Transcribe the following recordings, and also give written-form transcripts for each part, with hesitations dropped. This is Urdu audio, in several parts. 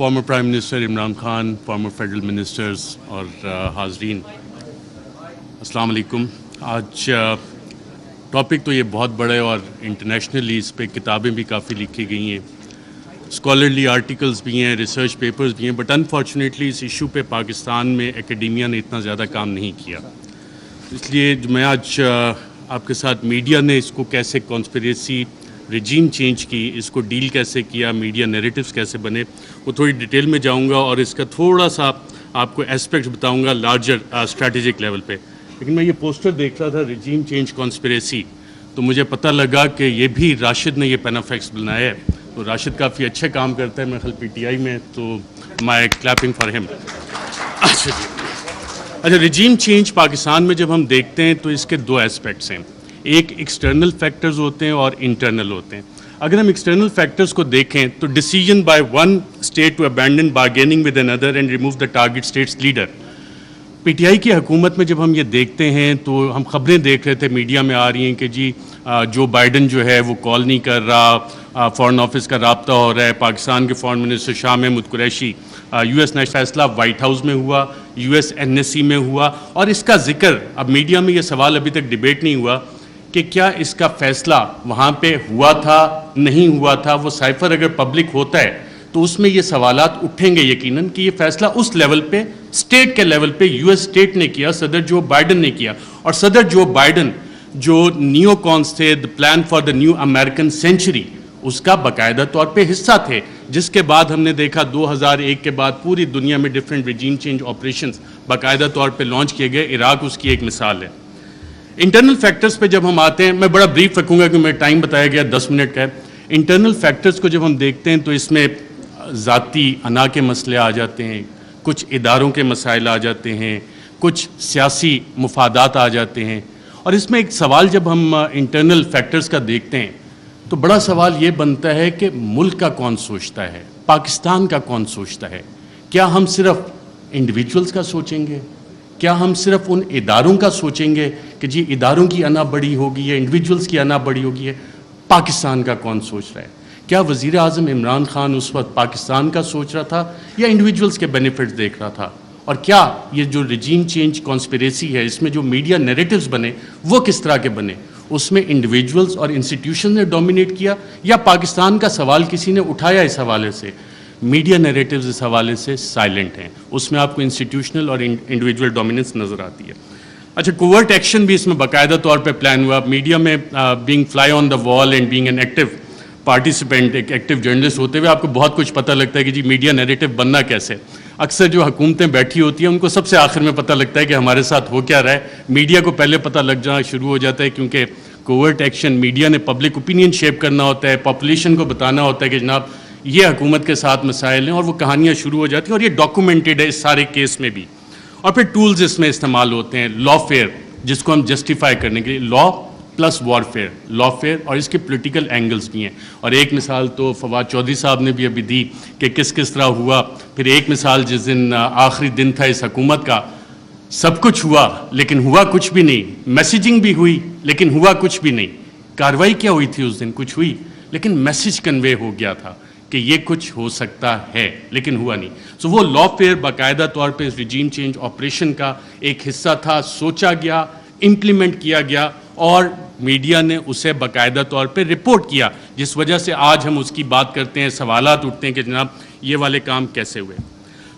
Farmer prime minister Imran Khan, former federal ministers اور حاضرین، السلام علیکم۔ آج ٹاپک تو یہ بہت بڑا ہے اور انٹرنیشنلی اس پہ کتابیں بھی کافی لکھی گئی ہیں، اسکالرلی آرٹیکلز بھی ہیں، ریسرچ پیپرز بھی ہیں، بٹ انفارچونیٹلی اس ایشو پہ پاکستان میں اکیڈیمیا نے اتنا زیادہ کام نہیں کیا۔ اس لیے میں آج آپ کے ساتھ میڈیا نے اس کو کیسے کانسپریسی رجیم چینج کی، اس کو ڈیل کیسے کیا، میڈیا نیریٹیوز کیسے بنے، وہ تھوڑی ڈیٹیل میں جاؤں گا اور اس کا تھوڑا سا آپ کو اسپیکٹس بتاؤں گا لارجر اسٹریٹجک لیول پہ۔ لیکن میں یہ پوسٹر دیکھ رہا تھا رجیم چینج کانسپریسی، تو مجھے پتہ لگا کہ یہ بھی راشد نے یہ پینافیکس بنایا ہے، تو راشد کافی اچھے کام کرتا ہے میرے خیال PTI میں، تو مائی کلیپنگ فار ہم۔ اچھا، رجیم چینج پاکستان میں جب ہم دیکھتے ہیں تو اس کے دو اسپیکٹس ہیں، ایک ایکسٹرنل فیکٹرز ہوتے ہیں اور انٹرنل ہوتے ہیں۔ اگر ہم ایکسٹرنل فیکٹرز کو دیکھیں تو decision by one state to abandon bargaining with another and remove the target states leader. PTI کی حکومت میں جب ہم یہ دیکھتے ہیں تو ہم خبریں دیکھ رہے تھے، میڈیا میں آ رہی ہیں کہ جی جو بائیڈن جو ہے وہ کال نہیں کر رہا، فارن آفس کا رابطہ ہو رہا ہے، پاکستان کے foreign minister Shah Mahmood Qureshi, US national فیصلہ وائٹ ہاؤس میں ہوا، US NSC میں ہوا، اور اس کا ذکر اب میڈیا میں یہ سوال ابھی تک ڈیبیٹ نہیں ہوا کہ کیا اس کا فیصلہ وہاں پہ ہوا تھا نہیں ہوا تھا۔ وہ سائفر اگر پبلک ہوتا ہے تو اس میں یہ سوالات اٹھیں گے یقیناً کہ یہ فیصلہ اس لیول پہ اسٹیٹ کے لیول پہ US اسٹیٹ نے کیا، صدر جو بائیڈن نے کیا، اور صدر جو بائیڈن جو نیو کانس تھے، the plan for the new American century, اس کا باقاعدہ طور پہ حصہ تھے، جس کے بعد ہم نے دیکھا 2001 کے بعد پوری دنیا میں ڈفرینٹ رجیم چینج آپریشنز باقاعدہ طور پہ لانچ کیے گئے۔ عراق اس کی ایک مثال ہے۔ انٹرنل فیکٹرز پہ جب ہم آتے ہیں، میں بڑا بریف رکھوں گا کہ میں ٹائم بتایا گیا 10 منٹ کا ہے۔ انٹرنل فیکٹرز کو جب ہم دیکھتے ہیں تو اس میں ذاتی انا کے مسئلے آ جاتے ہیں، کچھ اداروں کے مسائل آ جاتے ہیں، کچھ سیاسی مفادات آ جاتے ہیں، اور اس میں ایک سوال جب ہم انٹرنل فیکٹرز کا دیکھتے ہیں تو بڑا سوال یہ بنتا ہے کہ ملک کا کون سوچتا ہے، پاکستان کا کون سوچتا ہے؟ کیا ہم صرف انڈیویجولز کا سوچیں گے؟ کیا ہم صرف ان اداروں کا سوچیں گے کہ جی اداروں کی انا بڑی ہوگی یا انڈیویجولز کی انا بڑی ہوگی ہے؟ پاکستان کا کون سوچ رہا ہے؟ کیا وزیر اعظم عمران خان اس وقت پاکستان کا سوچ رہا تھا یا انڈیویجولز کے بینیفٹس دیکھ رہا تھا؟ اور کیا یہ جو رجیم چینج کانسپریسی ہے، اس میں جو میڈیا نیریٹیوز بنے وہ کس طرح کے بنے؟ اس میں انڈیویجولز اور انسٹیٹیوشن نے ڈومینیٹ کیا یا پاکستان کا سوال کسی نے اٹھایا؟ اس حوالے سے میڈیا نیریٹیوز اس حوالے سے سائلنٹ ہیں، اس میں آپ کو انسٹیٹیوشنل اور انڈیویجول ڈومیننس نظر آتی ہے۔ اچھا، کوورٹ ایکشن بھی اس میں باقاعدہ طور پہ پلان ہوا۔ میڈیا میں being fly on the wall and being an active participant, ایک ایکٹیو جرنلسٹ ہوتے ہوئے آپ کو بہت کچھ پتہ لگتا ہے کہ جی میڈیا نیریٹیو بننا کیسے۔ اکثر جو حکومتیں بیٹھی ہوتی ہیں ان کو سب سے آخر میں پتہ لگتا ہے کہ ہمارے ساتھ ہو کیا رہا ہے، میڈیا کو پہلے پتہ لگ جانا شروع ہو جاتا ہے، کیونکہ کوورٹ ایکشن میڈیا نے پبلک اوپینین شیپ کرنا ہوتا ہے، پاپولیشن کو بتانا ہوتا ہے کہ جناب یہ حکومت کے ساتھ مسائل ہیں، اور وہ کہانیاں شروع ہو جاتی ہیں، اور یہ ڈاکومنٹڈ ہے اس سارے کیس میں بھی۔ اور پھر ٹولز اس میں استعمال ہوتے ہیں، لا فیئر جس کو ہم جسٹیفائی کرنے کے لیے، لا پلس وارفیئر، لا فیئر، اور اس کے پولیٹیکل اینگلز بھی ہیں۔ اور ایک مثال تو فواد چودھری صاحب نے بھی ابھی دی کہ کس طرح ہوا۔ پھر ایک مثال جس دن آخری دن تھا اس حکومت کا، سب کچھ ہوا لیکن ہوا کچھ بھی نہیں، میسیجنگ بھی ہوئی لیکن ہوا کچھ بھی نہیں۔ کارروائی کیا ہوئی تھی اس دن؟ کچھ ہوئی، لیکن میسیج کنوے ہو گیا تھا کہ یہ کچھ ہو سکتا ہے لیکن ہوا نہیں۔ سو وہ لا فیئر باقاعدہ طور پہ اس رجیم چینج آپریشن کا ایک حصہ تھا، سوچا گیا، امپلیمنٹ کیا گیا، اور میڈیا نے اسے باقاعدہ طور پہ رپورٹ کیا، جس وجہ سے آج ہم اس کی بات کرتے ہیں، سوالات اٹھتے ہیں کہ جناب یہ والے کام کیسے ہوئے۔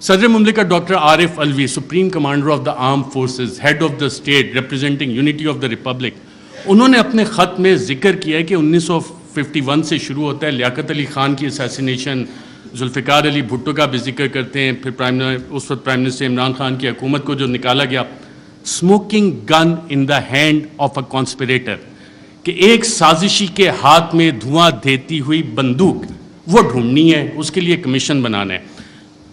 صدر مملکت doctor Arif Alvi, supreme commander of the armed forces, head of the state representing unity of the republic, انہوں نے اپنے خط میں ذکر کیا ہے کہ 1951 سے شروع ہوتا ہے، لیاقت علی خان کی اسیسینیشن، ذوالفقار علی بھٹو کا بھی ذکر کرتے ہیں، پھر اس وقت پرائم منسٹر عمران خان کی حکومت کو جو نکالا گیا، smoking gun in the hand of a conspirator, کہ ایک سازشی کے ہاتھ میں دھواں دیتی ہوئی بندوق وہ ڈھونڈنی ہے، اس کے لیے کمیشن بنانا ہے۔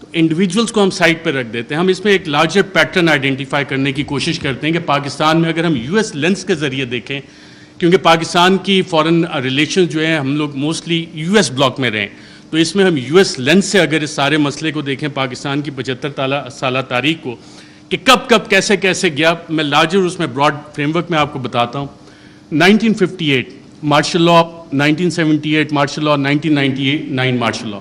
تو انڈیویجولز کو ہم سائڈ پہ رکھ دیتے ہیں، ہم اس میں ایک لارجر پیٹرن آئیڈینٹیفائی کرنے کی کوشش کرتے ہیں کہ پاکستان میں اگر ہم US لینس کے ذریعے دیکھیں، کیونکہ پاکستان کی فارن ریلیشن جو ہیں ہم لوگ موسٹلی US بلاک میں رہیں، تو اس میں ہم US لینس سے اگر اس سارے مسئلے کو دیکھیں، پاکستان کی 75 سالہ تاریخ کو، کہ کب کیسے گیا، میں لارجر اس میں براڈ فریم ورک میں آپ کو بتاتا ہوں۔ 1958 martial law, 1978 martial law, 1999 martial law.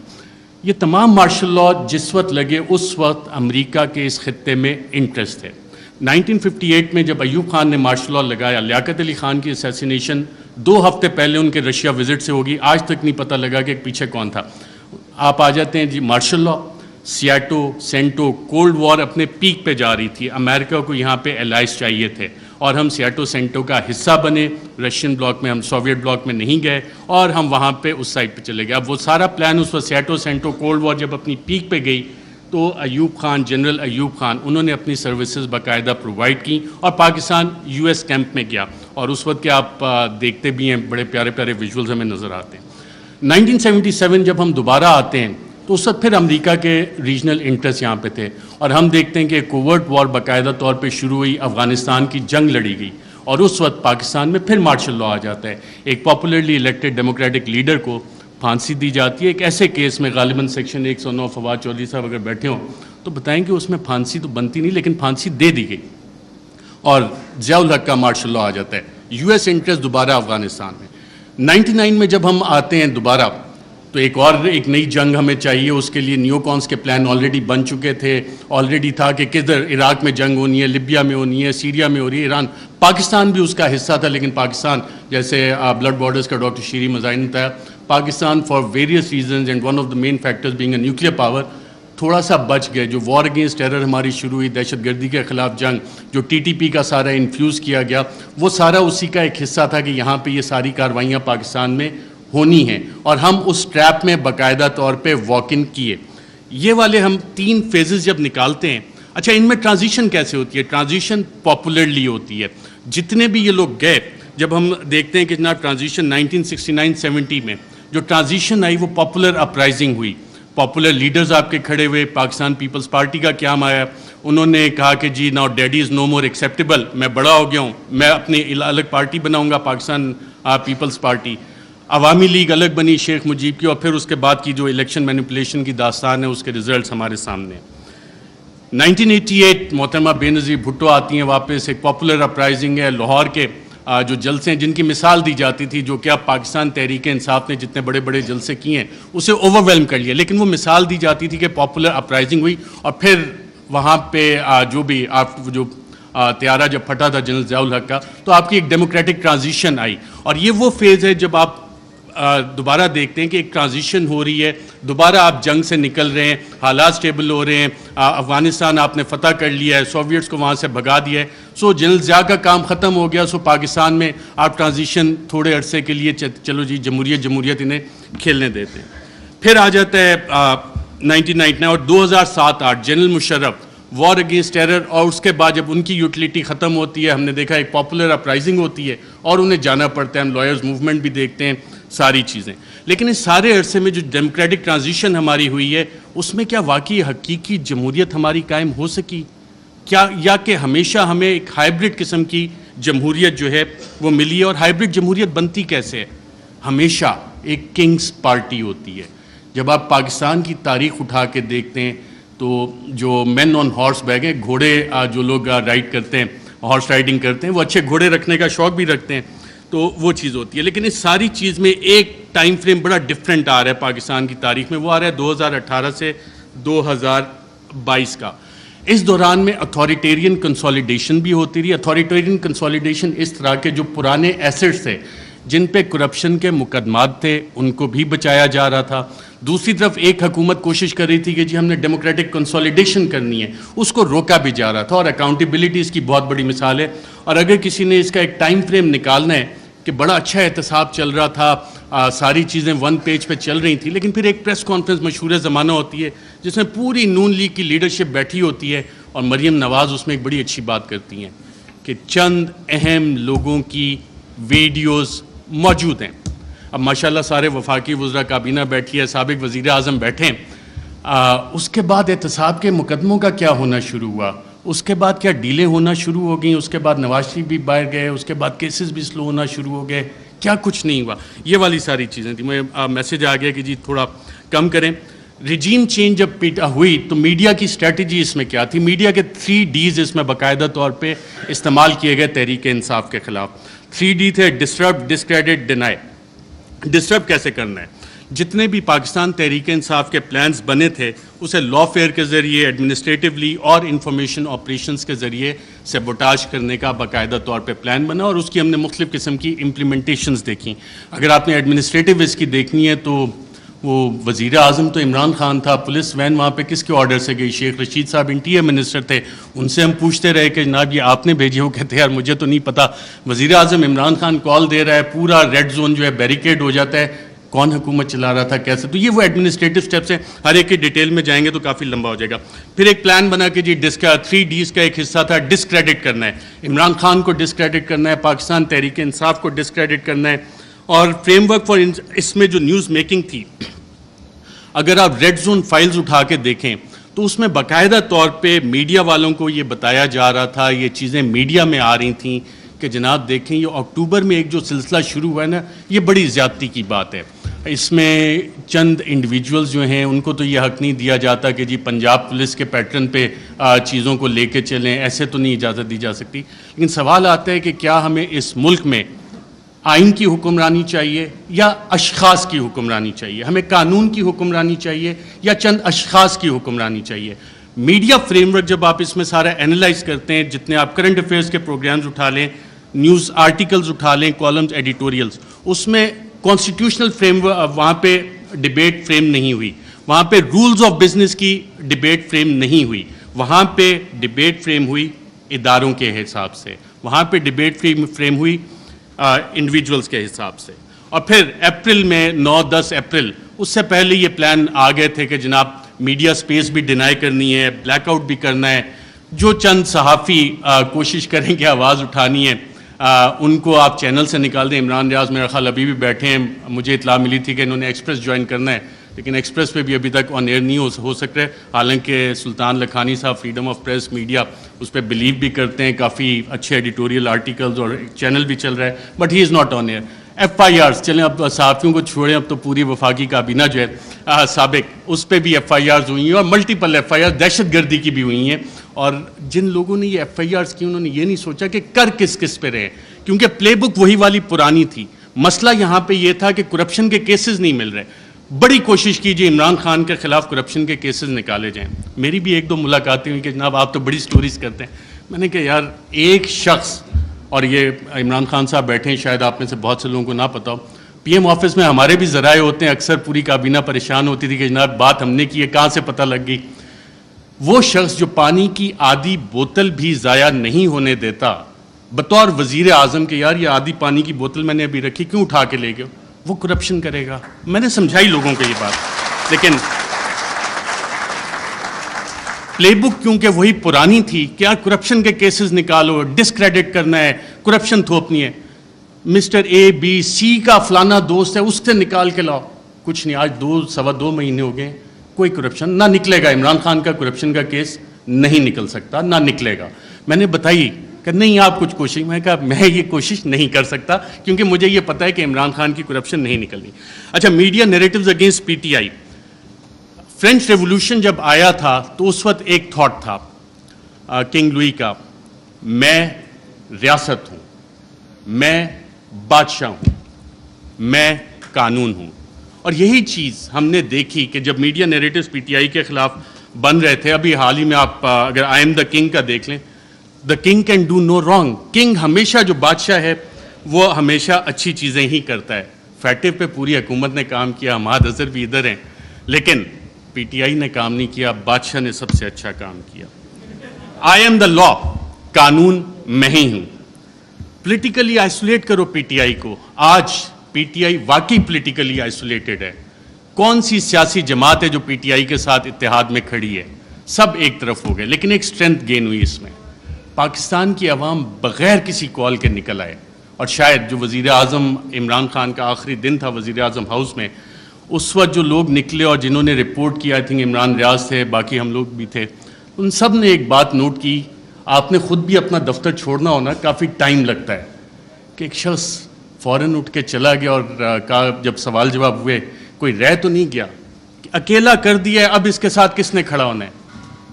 یہ تمام مارشل لا جس وقت لگے اس وقت امریکہ کے اس خطے میں انٹرسٹ ہے. 1958 میں جب ایوب خان نے مارشل لا لگایا, لیاقت علی خان کی اسیسینیشن 2 ہفتے پہلے ان کے رشیا وزٹ سے ہوگی, آج تک نہیں پتہ لگا کہ پیچھے کون تھا. آپ آ جاتے ہیں جی مارشل لا, سیاٹو, سینٹو, کولڈ وار اپنے پیک پہ جا رہی تھی, امریکہ کو یہاں پہ الائز چاہیے تھے اور ہم سیاٹو سینٹو کا حصہ بنے, رشین بلاک میں, ہم سوویٹ بلاک میں نہیں گئے اور ہم وہاں پہ اس سائڈ پہ چلے گئے. اب وہ سارا پلان اس وقت سیاٹو سینٹو کولڈ وار جب اپنی پیک پہ گئی تو ایوب خان, جنرل ایوب خان, انہوں نے اپنی سروسز باقاعدہ پرووائڈ کی اور پاکستان یو ایس کیمپ میں گیا, اور اس وقت کے آپ دیکھتے بھی ہیں بڑے پیارے پیارے ویژولز ہمیں نظر آتے ہیں. 1977 جب ہم دوبارہ آتے ہیں تو اس وقت پھر امریکہ کے ریجنل انٹرسٹ یہاں پہ تھے اور ہم دیکھتے ہیں کہ کوورٹ وار باقاعدہ طور پہ شروع ہوئی, افغانستان کی جنگ لڑی گئی اور اس وقت پاکستان میں پھر مارشل لا آ جاتا ہے. ایک پاپولرلی الیکٹڈ ڈیموکریٹک لیڈر کو پھانسی دی جاتی ہے ایک ایسے کیس میں, غالباً سیکشن 109. فواد چودھری صاحب اگر بیٹھے ہوں تو بتائیں کہ اس میں پھانسی تو بنتی نہیں لیکن پھانسی دے دی گئی اور ضیاء الحق کا مارشل لا آ جاتا ہے. یو ایس انٹرسٹ دوبارہ افغانستان میں. 99 میں جب ہم آتے ہیں دوبارہ تو ایک نئی جنگ ہمیں چاہیے, اس کے لیے نیو کانس کے پلان آلریڈی بن چکے تھے, آلریڈی تھا کہ کدھر عراق میں جنگ ہونی ہے, لیبیا میں ہونی ہے, سیریا میں ہو رہی ہے, ایران, پاکستان بھی اس کا حصہ تھا, لیکن پاکستان جیسے بلڈ بارڈرز کا ڈاکٹر شیری مزاحم نے بتایا, Pakistan for various reasons and one of the main factors being a nuclear power تھوڑا سا بچ گئے. جو وار اگینسٹ ٹیرر ہماری شروع ہوئی, دہشت گردی کے خلاف جنگ, جو ٹی ٹی پی کا سارا انفیوز کیا گیا, وہ سارا اسی کا ایک حصہ تھا کہ یہاں پہ یہ ساری کارروائیاں پاکستان میں ہونی ہیں اور ہم اس ٹریپ میں باقاعدہ طور پہ واک ان کیے. یہ والے ہم 3 فیزز جب نکالتے ہیں, اچھا ان میں ٹرانزیشن کیسے ہوتی ہے؟ ٹرانزیشن پاپولرلی ہوتی ہے. جتنے بھی یہ لوگ گئے, جب ہم دیکھتے ہیں کہ جناب ٹرانزیشن 1969-70 میں جو ٹرانزیشن آئی وہ پاپولر اپرائزنگ ہوئی, پاپولر لیڈرز آپ کے کھڑے ہوئے. پاکستان پیپلز پارٹی کا قیام آیا, انہوں نے کہا کہ جی ناؤ ڈیڈی از نو مور ایکسیپٹیبل, میں بڑا ہو گیا ہوں, میں اپنی الگ پارٹی بناؤں گا, پاکستان پیپلز پارٹی. عوامی لیگ الگ بنی شیخ مجیب کی, اور پھر اس کے بعد کی جو الیکشن مینیپولیشن کی داستان ہے اس کے ریزلٹس ہمارے سامنے. 1988 محترمہ بے نظیر بھٹو آتی ہیں واپس, ایک پاپولر اپرائزنگ ہے. لاہور کے جو جلسے ہیں جن کی مثال دی جاتی تھی, جو کہ اب پاکستان تحریک انصاف نے جتنے بڑے بڑے جلسے کیے ہیں اسے اوور ویلم کر لیا, لیکن وہ مثال دی جاتی تھی کہ پاپولر اپرائزنگ ہوئی اور پھر وہاں پہ جو بھی جو طیارہ جب پھٹا تھا جنرل ضیاء الحق کا, تو آپ کی ایک ڈیموکریٹک ٹرانزیشن آئی. اور یہ وہ فیز ہے جب آپ دوبارہ دیکھتے ہیں کہ ایک ٹرانزیشن ہو رہی ہے, دوبارہ آپ جنگ سے نکل رہے ہیں, حالات سٹیبل ہو رہے ہیں, افغانستان آپ نے فتح کر لیا ہے, سوویٹس کو وہاں سے بھگا دیا ہے, سو جنرل ضیاء کا کام ختم ہو گیا. سو پاکستان میں آپ ٹرانزیشن تھوڑے عرصے کے لیے چلو جی جمہوریت انہیں کھیلنے دیتے ہیں. پھر آ جاتا ہے 1999 اور 2007-8 general Musharraf, war against terror, اور اس کے بعد جب ان کی یوٹیلیٹی ختم ہوتی ہے, ہم نے دیکھا ایک پاپولر اپرائزنگ ہوتی ہے اور انہیں جانا پڑتا ہے. ہم لائرز موومنٹ بھی دیکھتے ہیں, ساری چیزیں. لیکن اس سارے عرصے میں جو ڈیموکریٹک ٹرانزیشن ہماری ہوئی ہے اس میں کیا واقعی حقیقی جمہوریت ہماری قائم ہو سکی کیا, یا کہ ہمیشہ ہمیں ایک ہائبرڈ قسم کی جمہوریت جو ہے وہ ملی ہے؟ اور ہائبرڈ جمہوریت بنتی کیسے ہے؟ ہمیشہ ایک کنگز پارٹی ہوتی ہے. جب آپ پاکستان کی تاریخ اٹھا کے دیکھتے ہیں تو جو مین آن ہارس بیک ہیں, گھوڑے جو لوگ رائڈ کرتے ہیں, ہارس رائڈنگ کرتے ہیں, وہ اچھے گھوڑے رکھنے کا شوق بھی رکھتے ہیں, تو وہ چیز ہوتی ہے. لیکن اس ساری چیز میں ایک ٹائم فریم بڑا ڈیفرنٹ آ رہا ہے پاکستان کی تاریخ میں, وہ آ رہا ہے 2018 سے 2022 کا. اس دوران میں اتھارٹیرین کنسولیڈیشن بھی ہوتی رہی. اتھارٹیرین کنسولیڈیشن اس طرح کے جو پرانے ایسٹس تھے جن پہ کرپشن کے مقدمات تھے ان کو بھی بچایا جا رہا تھا. دوسری طرف ایک حکومت کوشش کر رہی تھی کہ جی ہم نے ڈیموکریٹک کنسولیڈیشن کرنی ہے, اس کو روکا بھی جا رہا تھا. اور اکاؤنٹیبلٹی اس کی بہت بڑی مثال ہے. اور اگر کسی نے اس کا ایک ٹائم فریم نکالنا ہے کہ بڑا اچھا احتساب چل رہا تھا, ساری چیزیں 1 پیج پہ چل رہی تھیں, لیکن پھر ایک پریس کانفرنس مشہور زمانہ ہوتی ہے جس میں پوری نون لیگ کی لیڈرشپ بیٹھی ہوتی ہے اور مریم نواز اس میں ایک بڑی اچھی بات کرتی ہیں کہ چند اہم لوگوں کی ویڈیوز موجود ہیں. اب ماشاءاللہ سارے وفاقی وزراء کابینہ بیٹھی ہے, سابق وزیر اعظم بیٹھے ہیں. اس کے بعد احتساب کے مقدموں کا کیا ہونا شروع ہوا, اس کے بعد کیا ڈیلیں ہونا شروع ہو گئیں, اس کے بعد نواز شریف بھی باہر گئے, اس کے بعد کیسز بھی سلو ہونا شروع ہو گئے, کیا کچھ نہیں ہوا. یہ والی ساری چیزیں تھیں. میں میسیج آ گیا کہ جی تھوڑا کم کریں. ریجیم چینج جب ہوئی تو میڈیا کی اسٹریٹجی اس میں کیا تھی؟ میڈیا کے 3 ڈیز اس میں باقاعدہ طور پہ استعمال کیے گئے تحریک انصاف کے خلاف. 3 ڈی تھے: ڈسٹرب, ڈسکریڈٹ, ڈینائی. ڈسٹرب کیسے کرنا ہے؟ جتنے بھی پاکستان تحریک انصاف کے پلانز بنے تھے اسے لا فیئر کے ذریعے ایڈمنسٹریٹولی اور انفارمیشن آپریشنز کے ذریعے سیبوٹاج کرنے کا باقاعدہ طور پہ پلان بنا اور اس کی ہم نے مختلف قسم کی امپلیمنٹیشنز دیکھیں. اگر آپ نے ایڈمنسٹریٹو اس کی دیکھنی ہے تو وہ وزیر اعظم تو عمران خان تھا, پولیس وین وہاں پہ کس کے آرڈر سے گئی؟ شیخ رشید صاحب انٹیریئر منسٹر تھے, ان سے ہم پوچھتے رہے کہ جناب یہ آپ نے بھیجی؟ وہ کہتے ہیں یار مجھے تو نہیں پتا. وزیر اعظم عمران خان کال دے رہا ہے, پورا ریڈ زون جو ہے بیریکیڈ ہو جاتا ہے, کون حکومت چلا رہا تھا کیسے؟ تو یہ وہ ایڈمنسٹریٹو سٹیپس ہیں, ہر ایک کی ڈیٹیل میں جائیں گے تو کافی لمبا ہو جائے گا. پھر ایک پلان بنا کہ جی 3 ڈیز کا ایک حصہ تھا ڈسکریڈٹ کرنا ہے, عمران خان کو ڈسکریڈٹ کرنا ہے, پاکستان تحریک انصاف کو ڈسکریڈٹ کرنا ہے. اور فریم ورک فار اس میں جو نیوز میکنگ تھی, اگر آپ ریڈ زون فائلز اٹھا کے دیکھیں تو اس میں باقاعدہ طور پہ میڈیا والوں کو یہ بتایا جا رہا تھا, یہ چیزیں میڈیا میں آ رہی تھیں کہ جناب دیکھیں یہ اکتوبر میں ایک جو سلسلہ شروع ہوا ہے نا, یہ بڑی زیادتی کی بات ہے. اس میں چند انڈیویجولز جو ہیں ان کو تو یہ حق نہیں دیا جاتا کہ جی پنجاب پولیس کے پیٹرن پہ چیزوں کو لے کے چلیں, ایسے تو نہیں اجازت دی جا سکتی. لیکن سوال آتا ہے کہ کیا ہمیں اس ملک میں آئین کی حکمرانی چاہیے یا اشخاص کی حکمرانی چاہیے؟ ہمیں قانون کی حکمرانی چاہیے یا چند اشخاص کی حکمرانی چاہیے؟ میڈیا فریم ورک جب آپ اس میں سارا اینالائز کرتے ہیں, جتنے آپ کرنٹ افیئرس کے پروگرامز اٹھا لیں, نیوز آرٹیکلز اٹھا لیں, کالمز, ایڈیٹوریلز, اس میں کانسٹیٹیوشنل فریم ورک وہاں پہ ڈیبیٹ فریم نہیں ہوئی, وہاں پہ رولز آف بزنس کی ڈیبیٹ فریم نہیں ہوئی, وہاں پہ ڈیبیٹ فریم ہوئی اداروں کے حساب سے, وہاں پہ ڈیبیٹ فریم ہوئی انڈیویجولز کے حساب سے. اور پھر اپریل میں 9-10 اپریل, اس سے پہلے یہ پلان آ گئے تھے کہ جناب میڈیا سپیس بھی ڈینائی کرنی ہے, بلیک آؤٹ بھی کرنا ہے, جو چند صحافی کوشش کریں کہ آواز اٹھانی ہے ان کو آپ چینل سے نکال دیں. عمران ریاض میرا خیال ابھی بھی بیٹھے ہیں, مجھے اطلاع ملی تھی کہ انہوں نے ایکسپریس جوائن کرنا ہے, لیکن ایکسپریس پہ بھی ابھی تک آن ایئر نہیں ہو سک رہے, حالانکہ سلطان لکھانی صاحب فریڈم آف پریس میڈیا اس پہ بلیو بھی کرتے ہیں, کافی اچھے ایڈیٹوریل آرٹیکلز اور چینل بھی چل رہا ہے, but he is not on air. FIRs چلیں, اب صحافیوں کو چھوڑیں, اب تو پوری وفاقی کابینہ جو ہے سابق, اس پہ بھی FIRs ہوئی ہیں اور ملٹیپل FIRs دہشت گردی کی بھی ہوئی ہیں. اور جن لوگوں نے یہ FIRs کی انہوں نے یہ نہیں سوچا کہ کر کس پہ رہے, کیونکہ پلے بک وہی والی پرانی تھی. مسئلہ یہاں پہ یہ تھا کہ کرپشن کے کیسز نہیں مل رہے. بڑی کوشش کیجیے عمران خان کے خلاف کرپشن کے کیسز نکالے جائیں. میری بھی 1-2 ملاقاتیں ہوئی کہ جناب آپ تو بڑی سٹوریز کرتے ہیں. میں نے کہا یار ایک شخص, اور یہ عمران خان صاحب بیٹھے ہیں, شاید آپ میں سے بہت سے لوگوں کو نہ پتا ہو, PM آفس میں ہمارے بھی ذرائع ہوتے ہیں, اکثر پوری کابینہ پریشان ہوتی تھی کہ جناب بات ہم نے کی ہے, کہاں سے پتہ لگ گئی. وہ شخص جو پانی کی آدھی بوتل بھی ضائع نہیں ہونے دیتا بطور وزیر اعظم کہ یار یہ آدھی پانی کی بوتل میں نے ابھی رکھی, کیوں اٹھا کے لے گئے, وہ کرپشن کرے گا. میں نے سمجھائی لوگوں کو یہ بات, لیکن پلے بک کیونکہ وہی پرانی تھی, کیا کرپشن کے کیسز نکالو, ڈسکریڈٹ کرنا ہے, کرپشن تھوپنی ہے. مسٹر ABC کا فلانا دوست ہے, اس سے نکال کے لاؤ, کچھ نہیں. آج 2-2.25 مہینے ہو گئے, کوئی کرپشن نہ نکلے گا. عمران خان کا کرپشن کا کیس نہیں نکل سکتا, نہ نکلے گا. میں نے بتائی کہ نہیں آپ کچھ کوشش, میں کہا میں یہ کوشش نہیں کر سکتا کیونکہ مجھے یہ پتہ ہے کہ عمران خان کی کرپشن نہیں نکلنی. اچھا, media narratives against PTI. French revolution جب آیا تھا تو اس وقت ایک تھاٹ تھا کنگ لوئی کا, میں ریاست ہوں, میں بادشاہ ہوں, میں قانون ہوں. اور یہی چیز ہم نے دیکھی کہ جب میڈیا نیریٹیوز PTI کے خلاف بن رہے تھے. ابھی حال ہی میں آپ اگر آئی ایم دا کنگ کا دیکھ لیں, the king can do no wrong. King ہمیشہ, جو بادشاہ ہے وہ ہمیشہ اچھی چیزیں ہی کرتا ہے. فیٹو پہ پوری حکومت نے کام کیا, حماد اظہر بھی ادھر ہیں, لیکن PTI نے کام نہیں کیا, بادشاہ نے سب سے اچھا کام کیا. آئی ایم دا لا, قانون میں ہی ہوں. پولیٹیکلی آئسولیٹ کرو PTI کو. آج PTI واقعی پولیٹیکلی آئسولیٹڈ ہے. کون سی سیاسی جماعت ہے جو PTI کے ساتھ اتحاد میں کھڑی ہے؟ سب ایک طرف ہو گئے, لیکن ایک سٹرینتھ گین ہوئی اس میں. پاکستان کی عوام بغیر کسی کال کے نکل آئے, اور شاید جو وزیر اعظم عمران خان کا آخری دن تھا وزیر اعظم ہاؤس میں, اس وقت جو لوگ نکلے اور جنہوں نے رپورٹ کیا, آئی تھنک عمران ریاض تھے, باقی ہم لوگ بھی تھے, ان سب نے ایک بات نوٹ کی. آپ نے خود بھی اپنا دفتر چھوڑنا ہونا, کافی ٹائم لگتا ہے, کہ ایک شخص فوراً اٹھ کے چلا گیا اور کہا, جب سوال جواب ہوئے, کوئی رہ تو نہیں گیا, اکیلا کر دیا ہے, اب اس کے ساتھ کس نے کھڑا ہونا ہے؟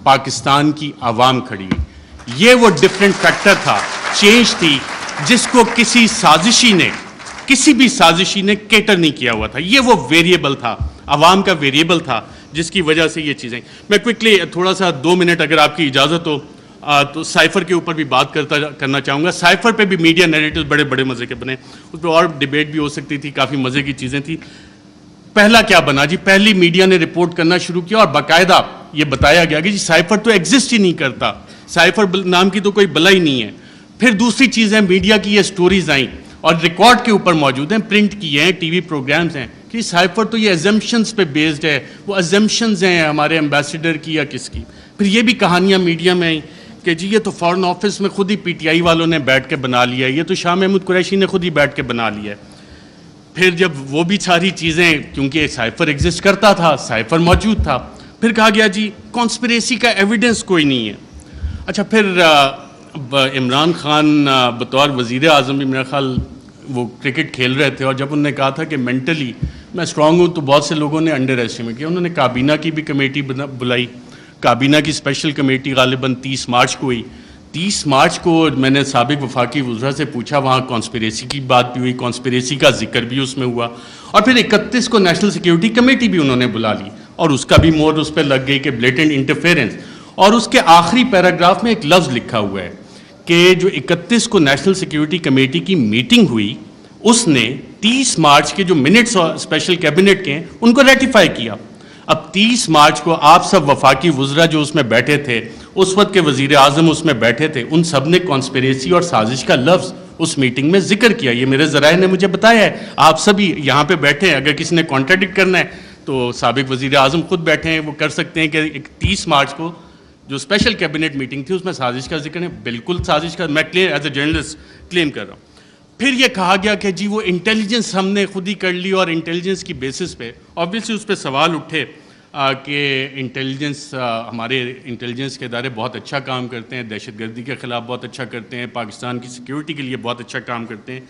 پاکستان کی عوام کھڑی ہوئی. یہ وہ ڈفرینٹ فیکٹر تھا, چینج تھی, جس کو کسی سازشی نے کسی بھی سازشی نے کیٹر نہیں کیا ہوا تھا. یہ وہ ویریبل تھا, عوام کا ویریبل تھا, جس کی وجہ سے یہ چیزیں. میں کوئکلی تھوڑا سا 2 منٹ اگر آپ کی اجازت ہو تو سائفر کے اوپر بھی بات کرنا چاہوں گا. سائفر پہ بھی میڈیا نیریٹو بڑے بڑے مزے کے بنے, اس پہ اور ڈیبیٹ بھی ہو سکتی تھی, کافی مزے کی چیزیں تھیں. پہلا کیا بنا جی, پہلی میڈیا نے رپورٹ کرنا شروع کیا اور باقاعدہ یہ بتایا گیا کہ جی سائفر تو ایگزسٹ ہی نہیں کرتا, سائفر نام کی تو کوئی بلا ہی نہیں ہے. پھر دوسری چیز ہے, میڈیا کی یہ سٹوریز آئیں اور ریکارڈ کے اوپر موجود ہیں, پرنٹ کیے ہیں, ٹی وی پروگرامز ہیں کہ سائفر تو یہ ایزمپشنز پہ بیسڈ ہے. وہ ایزمپشنز ہیں ہمارے ایمبیسیڈر کی یا کس کی. پھر یہ بھی کہانیاں میڈیا میں آئیں کہ جی یہ تو فارن آفس میں خود ہی پی ٹی آئی والوں نے بیٹھ کے بنا لیا ہے, یہ تو شاہ محمود قریشی نے خود ہی بیٹھ کے بنا لیا ہے. پھر جب وہ بھی ساری چیزیں, کیونکہ سائفر ایگزسٹ کرتا تھا, سائفر موجود تھا, پھر کہا گیا جی کانسپریسی کا ایویڈنس کوئی نہیں ہے. اچھا پھر عمران خان بطور وزیر اعظم بھی میرا خیال وہ کرکٹ کھیل رہے تھے, اور جب انہوں نے کہا تھا کہ مینٹلی میں اسٹرانگ ہوں, تو بہت سے لوگوں نے انڈر ایسٹیمیٹ کیا. انہوں نے کابینہ کی بھی کمیٹی بلائی, کابینہ کی اسپیشل کمیٹی غالباً 30 مارچ کو ہوئی. 30 مارچ کو میں نے سابق وفاقی وزراء سے پوچھا, وہاں کانسپریسی کی بات بھی ہوئی, کانسپریسی کا ذکر بھی اس میں ہوا, اور پھر 31 کو نیشنل سیکیورٹی کمیٹی بھی انہوں نے بلا لی, اور اس کا بھی مور اس پہ لگ گئی کہ بلیٹنٹ انٹرفیرنس. اور اس کے آخری پیراگراف میں ایک لفظ لکھا ہوا ہے کہ جو 31 کو نیشنل سیکیورٹی کمیٹی کی میٹنگ ہوئی, اس نے 30 مارچ کے جو منٹس اسپیشل کیبنٹ کے ہیں ان کو ریٹیفائی کیا. اب 30 مارچ کو آپ سب وفاقی وزراء جو اس میں بیٹھے تھے, اس وقت کے وزیر اعظم اس میں بیٹھے تھے, ان سب نے کانسپریسی اور سازش کا لفظ اس میٹنگ میں ذکر کیا. یہ میرے ذرائع نے مجھے بتایا ہے, آپ سبھی یہاں پہ بیٹھے ہیں, اگر کسی نے کانٹراڈکٹ کرنا ہے تو سابق وزیر اعظم خود بیٹھے ہیں, وہ کر سکتے ہیں کہ 30 مارچ کو جو اسپیشل کیبنٹ میٹنگ تھی اس میں سازش کا ذکر ہے. بالکل سازش کا میں ایز اے جرنلسٹ کلیم کر رہا ہوں. پھر یہ کہا گیا کہ جی وہ انٹیلیجنس ہم نے خود ہی کر لی, اور انٹیلیجنس کی بیسس پہ آبویسلی اس پہ سوال اٹھے کہ انٹیلیجنس, ہمارے انٹیلیجنس کے ادارے بہت اچھا کام کرتے ہیں, دہشت گردی کے خلاف بہت اچھا کرتے ہیں, پاکستان کی سیکیورٹی کے لیے بہت اچھا کام کرتے ہیں.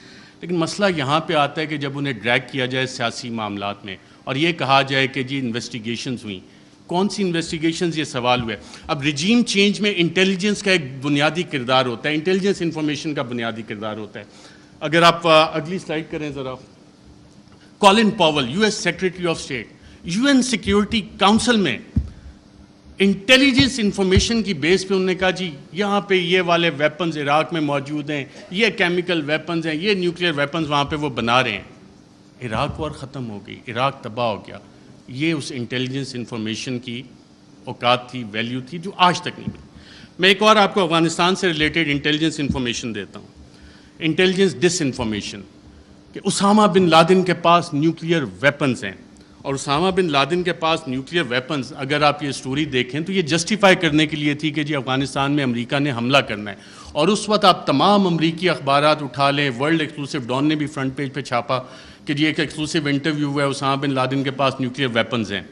لیکن مسئلہ یہاں پہ آتا ہے کہ جب انہیں ڈریگ کیا جائے سیاسی معاملات میں, اور یہ کہا جائے کہ جی انویسٹیگیشنز ہوئیں, کون سی انویسٹیگیشنز, یہ سوال ہوا ہے. اب رجیم چینج میں انٹیلیجنس کا ایک بنیادی کردار ہوتا ہے, انٹیلیجنس انفارمیشن کا بنیادی کردار ہوتا ہے. اگر آپ اگلی سلائڈ کریں ذرا, Colin Powell U S secretary of state, U N security council میں انٹیلیجنس انفارمیشن کی بیس پہ انہوں نے کہا جی یہاں پہ یہ والے ویپنز عراق میں موجود ہیں, یہ کیمیکل ویپنز ہیں, یہ نیوکلیئر ویپنز وہاں پہ وہ بنا رہے ہیں. عراق وار ختم ہو گئی, عراق تباہ ہو گیا. یہ اس انٹیلیجنس انفارمیشن کی اوقات تھی, ویلیو تھی, جو آج تک نہیں ملی. میں ایک اور آپ کو افغانستان سے ریلیٹڈ انٹیلیجنس انفارمیشن دیتا ہوں, انٹیلیجنس ڈس انفارمیشن, کہ اسامہ بن لادن کے پاس نیوکلیئر ویپنز ہیں. اور اسامہ بن لادن کے پاس نیوکلیئر ویپنز, اگر آپ یہ سٹوری دیکھیں تو یہ جسٹیفائی کرنے کے لیے تھی کہ جی افغانستان میں امریکہ نے حملہ کرنا ہے. اور اس وقت آپ تمام امریکی اخبارات اٹھا لیں, ورلڈ ایکسکلوسیو ڈان نے بھی فرنٹ پیج پہ چھاپا کہ جی ایک ایکسکلوسیو انٹرویو ہوا ہے, اسامہ بن لادن کے پاس نیوکلیئر ویپنز ہیں.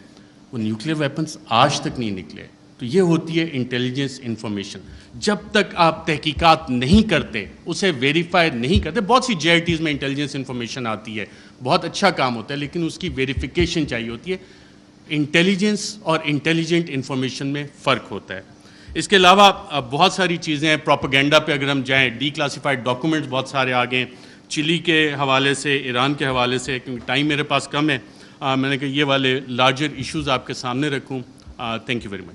وہ نیوکلیئر ویپنز آج تک نہیں نکلے. تو یہ ہوتی ہے انٹیلیجنس انفارمیشن. جب تک آپ تحقیقات نہیں کرتے, اسے ویریفائی نہیں کرتے, بہت سی جے آئی ٹیز میں انٹیلیجنس انفارمیشن آتی ہے, بہت اچھا کام ہوتا ہے, لیکن اس کی ویریفیکیشن چاہیے ہوتی ہے. انٹیلیجنس اور انٹیلیجنٹ انفارمیشن میں فرق ہوتا ہے. اس کے علاوہ بہت ساری چیزیں ہیں. پروپیگنڈا پہ اگر ہم جائیں, ڈی کلاسیفائڈ ڈاکومنٹس بہت سارے آ گئے, چلی کے حوالے سے, ایران کے حوالے سے, کیونکہ ٹائم میرے پاس کم ہے, میں نے کہا یہ والے لارجر ایشوز آپ کے سامنے رکھوں. Thank you very much.